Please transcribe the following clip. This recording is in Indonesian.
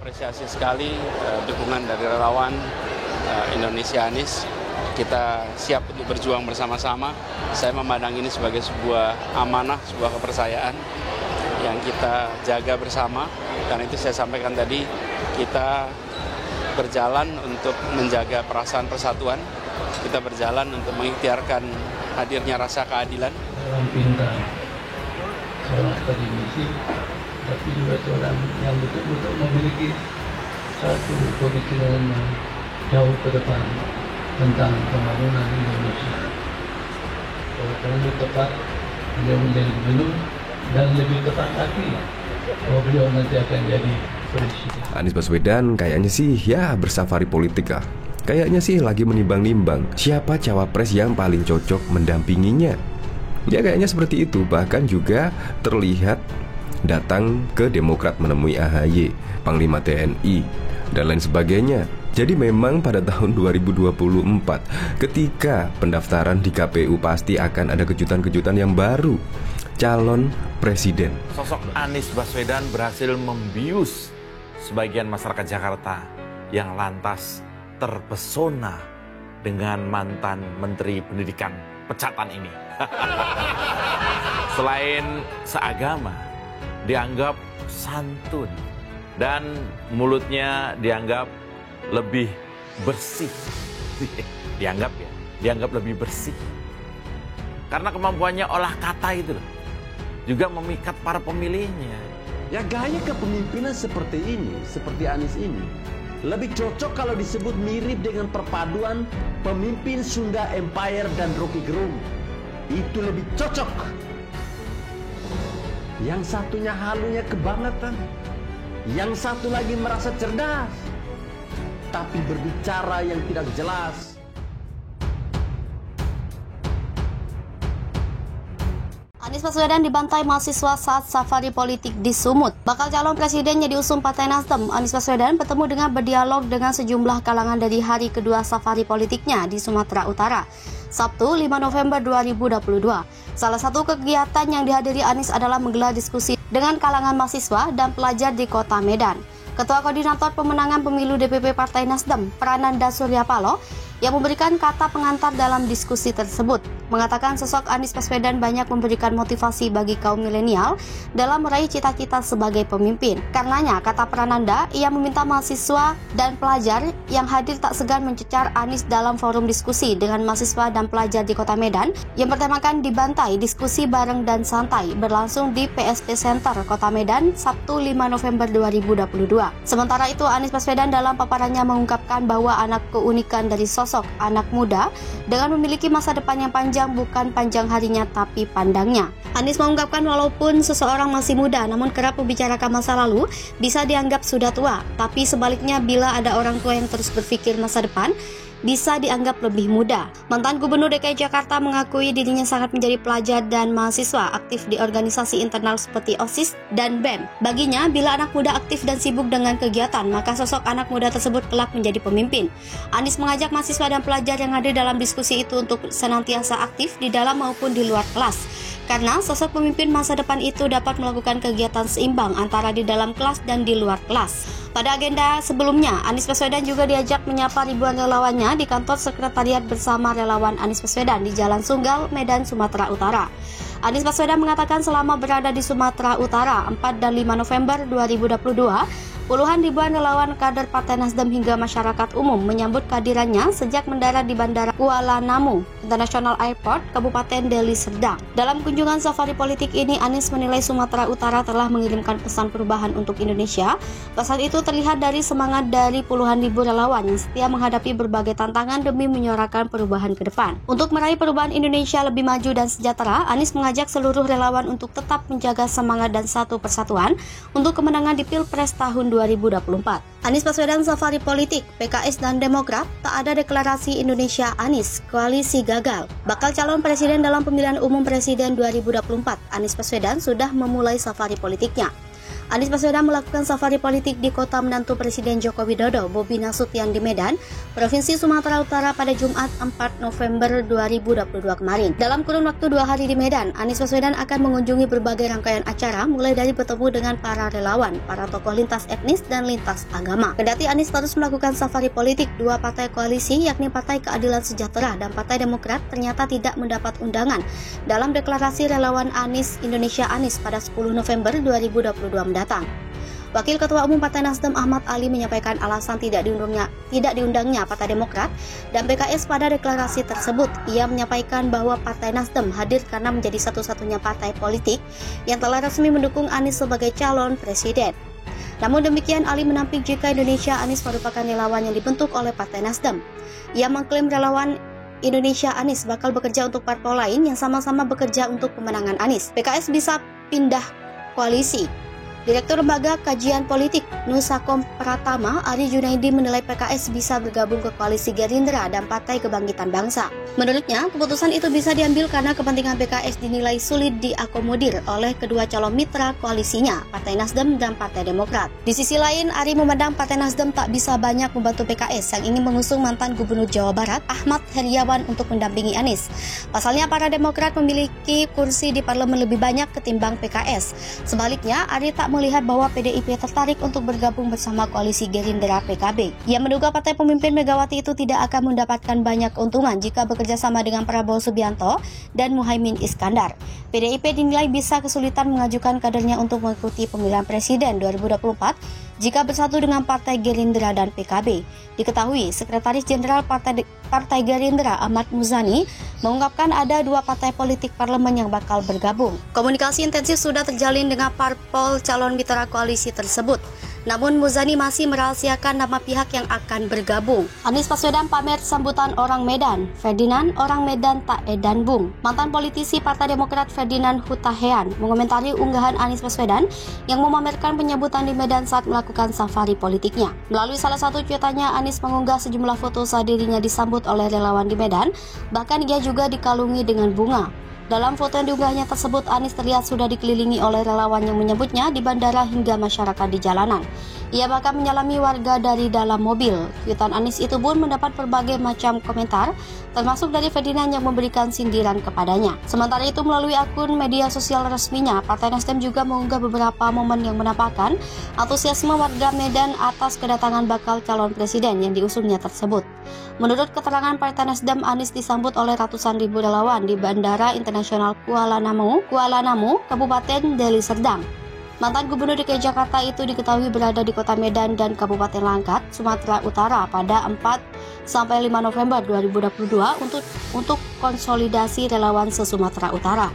Apresiasi sekali dukungan dari relawan Indonesia Anies. Kita siap untuk berjuang bersama-sama. Saya memandang ini sebagai sebuah amanah, sebuah kepercayaan yang kita jaga bersama. Dan itu saya sampaikan tadi, kita berjalan untuk menjaga perasaan persatuan. Kita berjalan untuk mengikhtiarkan hadirnya rasa keadilan. Seorang pintar, seorang akademisi, tapi juga seorang yang betul-betul memiliki satu pemikiran yang jauh ke depan tentang pembangunan Indonesia. Karena itu tepat beliau menjadi gubernur dan lebih tepat lagi bahwa beliau nanti akan jadi presiden. Anies Baswedan kayaknya sih ya bersafari politik lah. Kayaknya sih lagi menimbang-nimbang siapa cawapres yang paling cocok mendampinginya. Ya kayaknya seperti itu. Bahkan juga terlihat datang ke Demokrat menemui AHY, Panglima TNI, dan lain sebagainya. Jadi memang pada tahun 2024 ketika pendaftaran di KPU pasti akan ada kejutan-kejutan yang baru. Calon presiden. Sosok Anies Baswedan berhasil membius sebagian masyarakat Jakarta yang lantas terpesona dengan mantan Menteri Pendidikan pecatan ini. Selain seagama, dianggap santun dan mulutnya dianggap lebih bersih. dianggap lebih bersih. Karena kemampuannya olah kata itu loh, juga memikat para pemilihnya. Ya gaya kepemimpinan seperti ini, seperti Anies ini, lebih cocok kalau disebut mirip dengan perpaduan pemimpin Sunda Empire dan Rocky Gerung. Itu lebih cocok. Yang satunya halunya kebangetan, yang satu lagi merasa cerdas, tapi berbicara yang tidak jelas. Anies Baswedan dibantai mahasiswa saat safari politik di Sumut. Bakal calon presidennya diusung Partai Nasdem, Anies Baswedan bertemu dengan berdialog dengan sejumlah kalangan dari hari kedua safari politiknya di Sumatera Utara, Sabtu 5 November 2022. Salah satu kegiatan yang dihadiri Anies adalah menggelar diskusi dengan kalangan mahasiswa dan pelajar di Kota Medan. Ketua Koordinator Pemenangan Pemilu DPP Partai Nasdem, Prananda Suryapalo, yang memberikan kata pengantar dalam diskusi tersebut, mengatakan sosok Anies Baswedan banyak memberikan motivasi bagi kaum milenial dalam meraih cita-cita sebagai pemimpin. Karenanya, kata Prananda, ia meminta mahasiswa dan pelajar yang hadir tak segan mencecar Anies dalam forum diskusi dengan mahasiswa dan pelajar di Kota Medan yang bertemakan dibantai diskusi bareng dan santai berlangsung di PSP Center Kota Medan Sabtu 5 November 2022. Sementara itu, Anies Baswedan dalam paparannya mengungkapkan bahwa anak keunikan dari sosok anak muda dengan memiliki masa depan yang panjang bukan panjang harinya tapi pandangnya. Anies mengungkapkan walaupun seseorang masih muda namun kerap membicarakan masa lalu bisa dianggap sudah tua, tapi sebaliknya bila ada orang tua yang terus berpikir masa depan bisa dianggap lebih muda. Mantan Gubernur DKI Jakarta mengakui dirinya sangat menjadi pelajar dan mahasiswa aktif di organisasi internal seperti OSIS dan BEM. Baginya, bila anak muda aktif dan sibuk dengan kegiatan, maka sosok anak muda tersebut kelak menjadi pemimpin. Anies mengajak mahasiswa dan pelajar yang hadir dalam diskusi itu untuk senantiasa aktif di dalam maupun di luar kelas. Karena sosok pemimpin masa depan itu dapat melakukan kegiatan seimbang antara di dalam kelas dan di luar kelas. Pada agenda sebelumnya, Anies Baswedan juga diajak menyapa ribuan relawannya di kantor sekretariat bersama relawan Anies Baswedan di Jalan Sunggal, Medan, Sumatera Utara. Anies Baswedan mengatakan selama berada di Sumatera Utara 4 dan 5 November 2022, puluhan ribuan relawan kader Partai Nasdem hingga masyarakat umum menyambut kehadirannya sejak mendarat di Bandara Kuala Namu International Airport, Kabupaten Deli Serdang. Dalam kunjungan safari politik ini, Anies menilai Sumatera Utara telah mengirimkan pesan perubahan untuk Indonesia. Pesan itu terlihat dari semangat dari puluhan ribu relawan yang setia menghadapi berbagai tantangan demi menyuarakan perubahan ke depan. Untuk meraih perubahan Indonesia lebih maju dan sejahtera, Anies mengajak seluruh relawan untuk tetap menjaga semangat dan satu persatuan untuk kemenangan di Pilpres tahun 2024. Anies Baswedan safari politik, PKS dan Demokrat, tak ada deklarasi Indonesia Anies, koalisi gagal. Bakal calon presiden dalam pemilihan umum presiden 2024, Anies Baswedan sudah memulai safari politiknya. Anies Baswedan melakukan safari politik di kota menantu Presiden Joko Widodo, Bobi Nasution di Medan, Provinsi Sumatera Utara pada Jumat 4 November 2022 kemarin. Dalam kurun waktu 2 hari di Medan, Anies Baswedan akan mengunjungi berbagai rangkaian acara, mulai dari bertemu dengan para relawan, para tokoh lintas etnis dan lintas agama. Kendati Anies terus melakukan safari politik, dua partai koalisi yakni Partai Keadilan Sejahtera dan Partai Demokrat ternyata tidak mendapat undangan dalam deklarasi relawan Anies Indonesia Anies pada 10 November 2022 mendatang. Wakil Ketua Umum Partai Nasdem Ahmad Ali menyampaikan alasan tidak diundangnya Partai Demokrat dan PKS pada deklarasi tersebut. Ia menyampaikan bahwa Partai Nasdem hadir karena menjadi satu-satunya partai politik yang telah resmi mendukung Anies sebagai calon presiden. Namun demikian, Ali menampik jika Indonesia Anies merupakan relawan yang dibentuk oleh Partai Nasdem. Ia mengklaim relawan Indonesia Anies bakal bekerja untuk parpol lain yang sama-sama bekerja untuk pemenangan Anies. PKS bisa pindah koalisi. Direktur Lembaga Kajian Politik Nusakom Pratama, Ari Junaidi menilai PKS bisa bergabung ke koalisi Gerindra dan Partai Kebangkitan Bangsa. Menurutnya, keputusan itu bisa diambil karena kepentingan PKS dinilai sulit diakomodir oleh kedua calon mitra koalisinya, Partai Nasdem dan Partai Demokrat. Di sisi lain, Ari memandang Partai Nasdem tak bisa banyak membantu PKS yang ingin mengusung mantan Gubernur Jawa Barat, Ahmad Heriawan, untuk mendampingi Anies. Pasalnya, para Demokrat memiliki kursi di parlemen lebih banyak ketimbang PKS. Sebaliknya, Ari tak melihat bahwa PDIP tertarik untuk bergabung bersama koalisi Gerindra PKB. Ia menduga partai pemimpin Megawati itu tidak akan mendapatkan banyak keuntungan jika bekerja sama dengan Prabowo Subianto dan Muhaimin Iskandar. PDIP dinilai bisa kesulitan mengajukan kadernya untuk mengikuti pemilihan presiden 2024 jika bersatu dengan Partai Gerindra dan PKB. Diketahui, Sekretaris Jenderal Partai Gerindra Ahmad Muzani mengungkapkan ada dua partai politik parlemen yang bakal bergabung. Komunikasi intensif sudah terjalin dengan parpol calon mitra koalisi tersebut. Namun Muzani masih merahasiakan nama pihak yang akan bergabung. Anies Baswedan pamer sambutan orang Medan. Ferdinand, orang Medan tak edan bung. Mantan politisi Partai Demokrat Ferdinand Hutahean mengomentari unggahan Anies Baswedan yang memamerkan penyambutan di Medan saat melakukan safari politiknya. Melalui salah satu cuitannya, Anies mengunggah sejumlah foto saat dirinya disambut oleh relawan di Medan, bahkan ia juga dikalungi dengan bunga. Dalam foto yang diunggahnya tersebut, Anies terlihat sudah dikelilingi oleh relawan yang menyambutnya di bandara hingga masyarakat di jalanan. Ia bahkan menyalami warga dari dalam mobil. Cuitan Anies itu pun mendapat berbagai macam komentar, termasuk dari Ferdinand yang memberikan sindiran kepadanya. Sementara itu, melalui akun media sosial resminya, Partai Nasdem juga mengunggah beberapa momen yang menampakkan antusiasme warga Medan atas kedatangan bakal calon presiden yang diusungnya tersebut. Menurut keterangan Partai Nasdem, Anies disambut oleh ratusan ribu relawan di Bandara Internasional Kuala Namu, Kabupaten Deli Serdang. Mantan Gubernur DKI Jakarta itu diketahui berada di Kota Medan dan Kabupaten Langkat, Sumatera Utara pada 4-5 November 2022 untuk konsolidasi relawan se-Sumatera Utara.